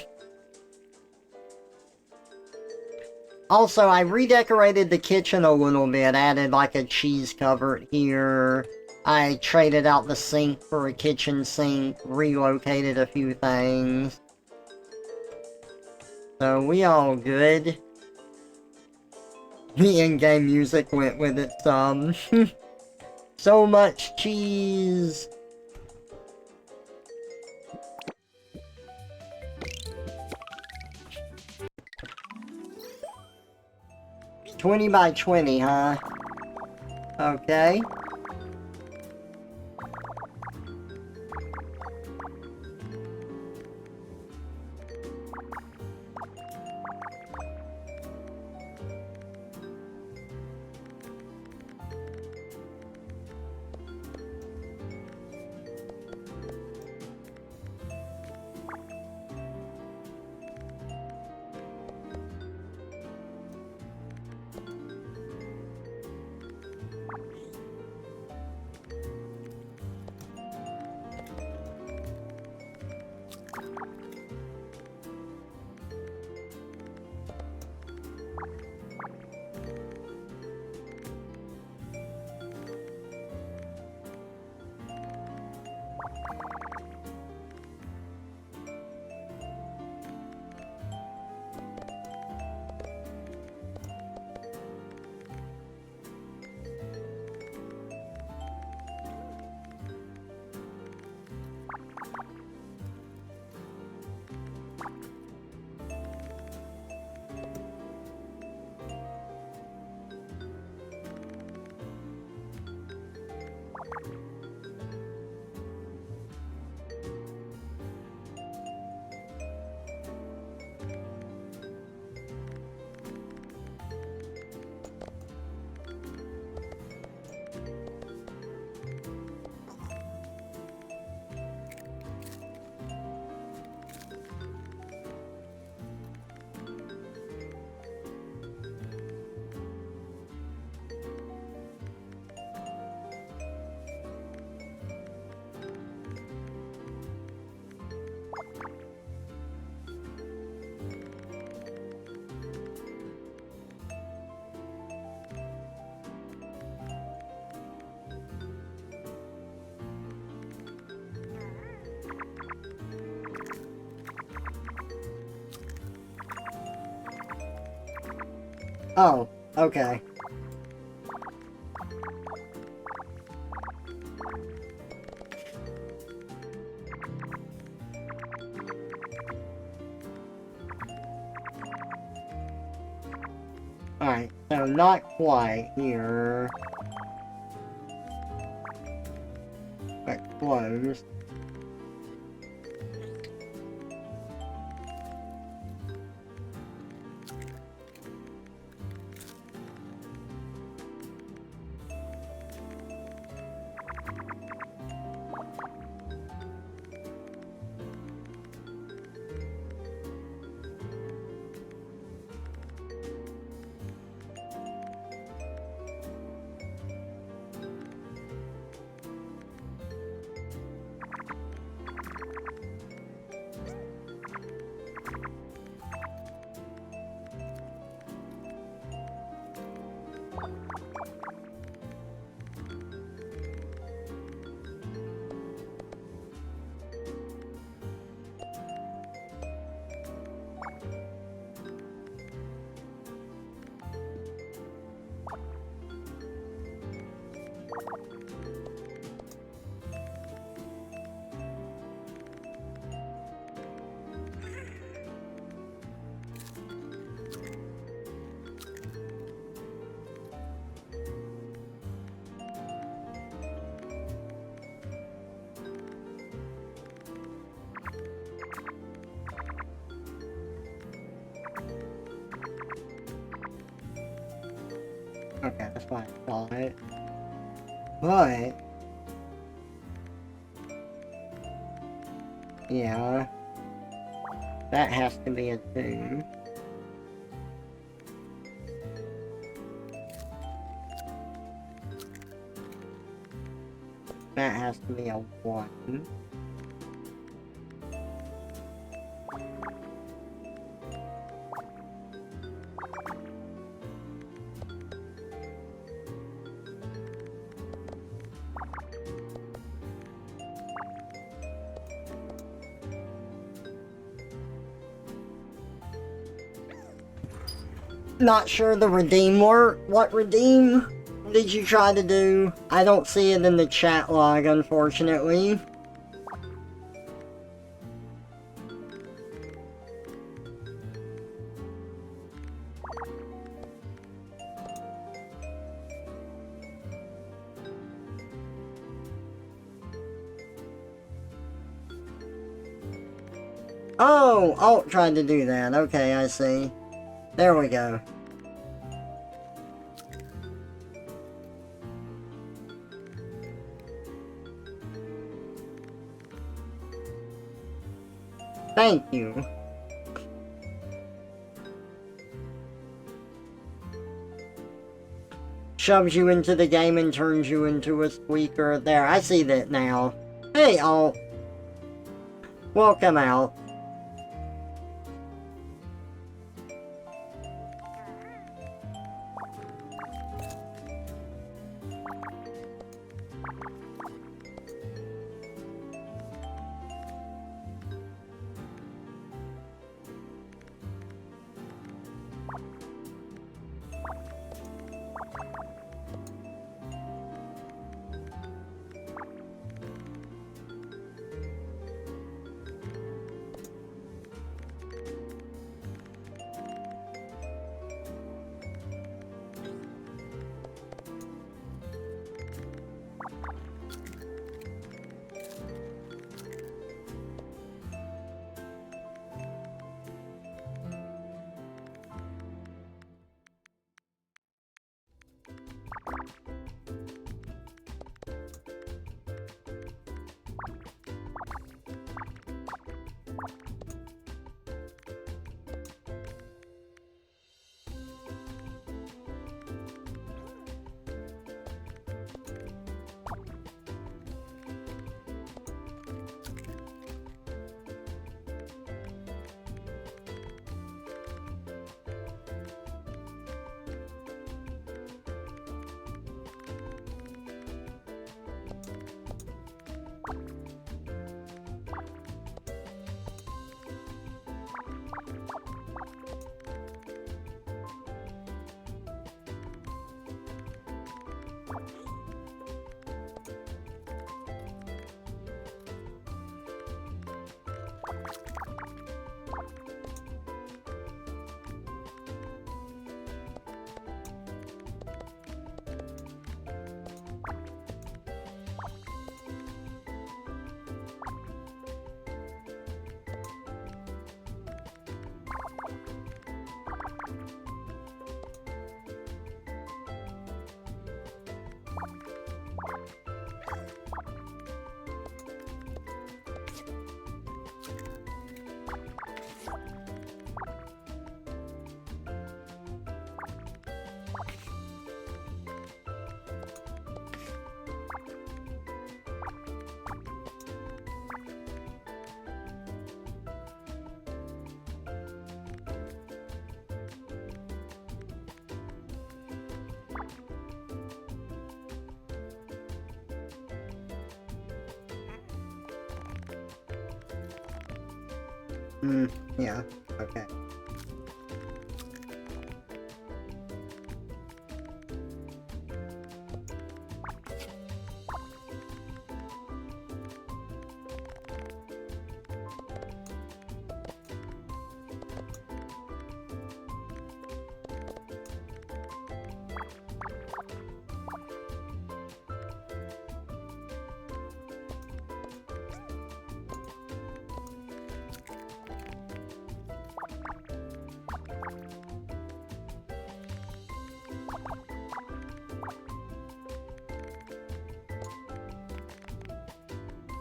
Also, I redecorated the kitchen a little bit, added like a cheese cupboard here. I traded out the sink for a kitchen sink, relocated a few things. So we all good. The in-game music went with it some. So much cheese. $20 by $20, huh? Okay. Oh, okay. Alright, so not quite here. But close. Okay, that's what I thought. But... yeah. That has to be a 2. That has to be a 1. Not sure the redeem work. What redeem did you try to do? I don't see it in the chat log, unfortunately. Oh, Alt tried to do that. Okay, I see. There we go. Thank you. Shoves you into the game and turns you into a squeaker. There, I see that now. Hey, Alt. Welcome out. Yeah, okay.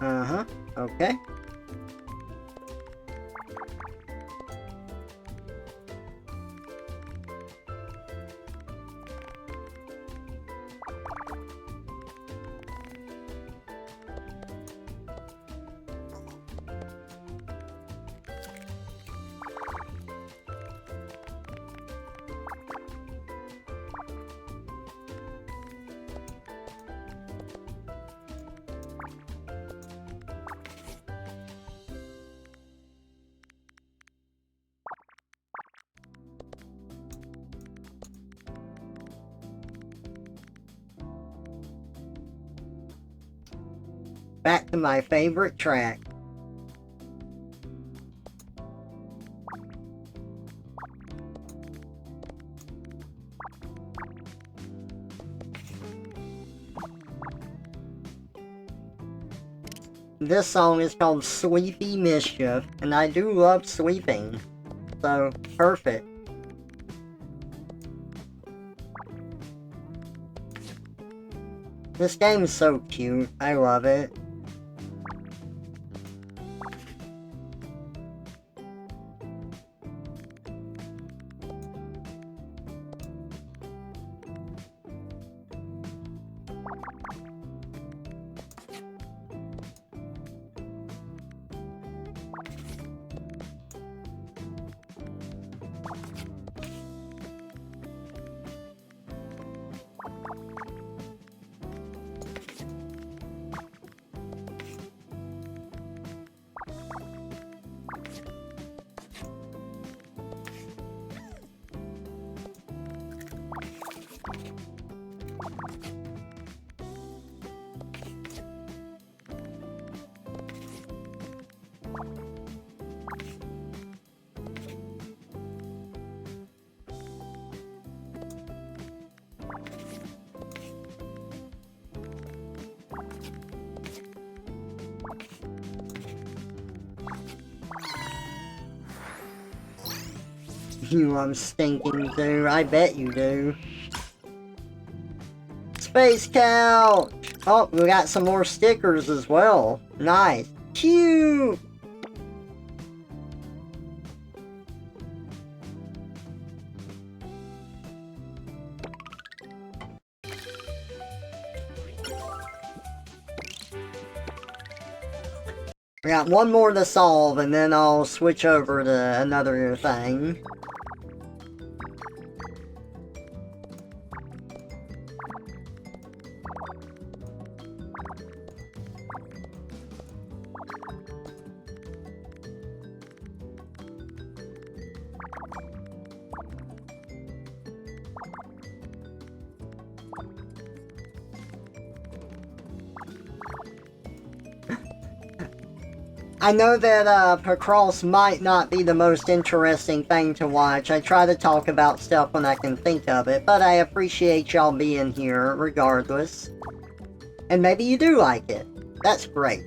Uh-huh. Okay. Back to my favorite track. This song is called Sweepy Mischief, and I do love sweeping. So, perfect. This game is so cute. I love it. You love stinking too, I bet you do. Space Couch! Oh, we got some more stickers as well. Nice. Cute! We got one more to solve, and then I'll switch over to another thing. I know that Squeakross might not be the most interesting thing to watch. I try to talk about stuff when I can think of it, but I appreciate y'all being here regardless. And maybe you do like it. That's great.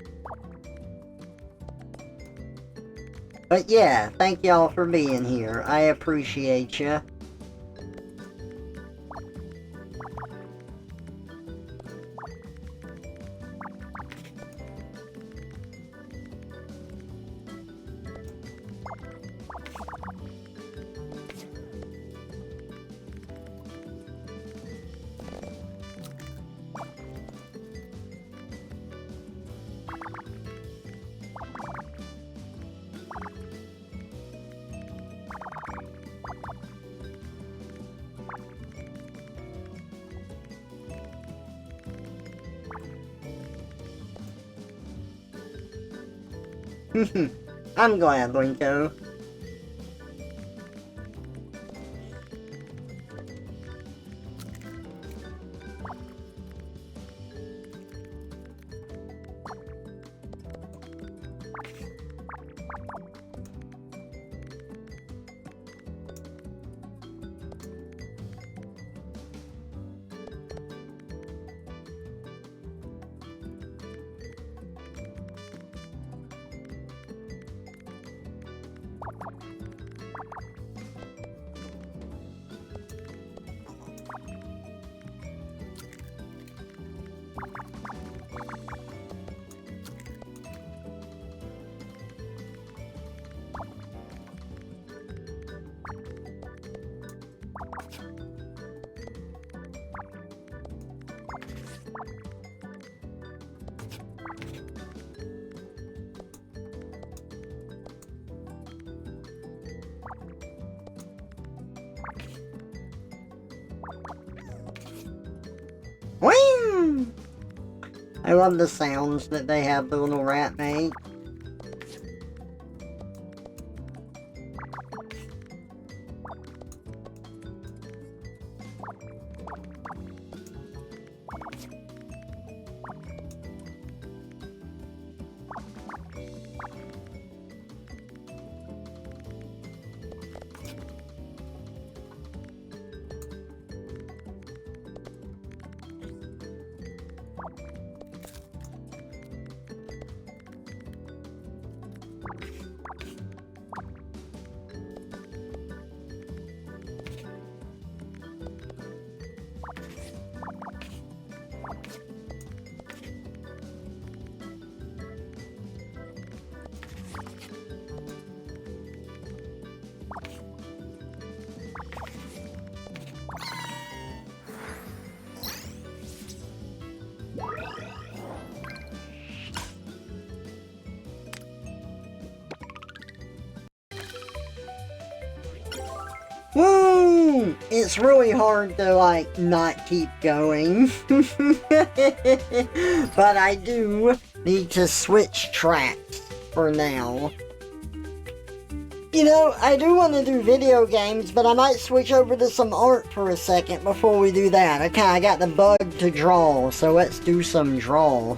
But yeah, thank y'all for being here. I appreciate ya. I'm glad, Linko. I love the sounds that they have, the little rat make. Woo! It's really hard to, like, not keep going. But I do need to switch tracks for now. You know, I do want to do video games, but I might switch over to some art for a second before we do that. Okay, I got the bug to draw, so let's do some draw.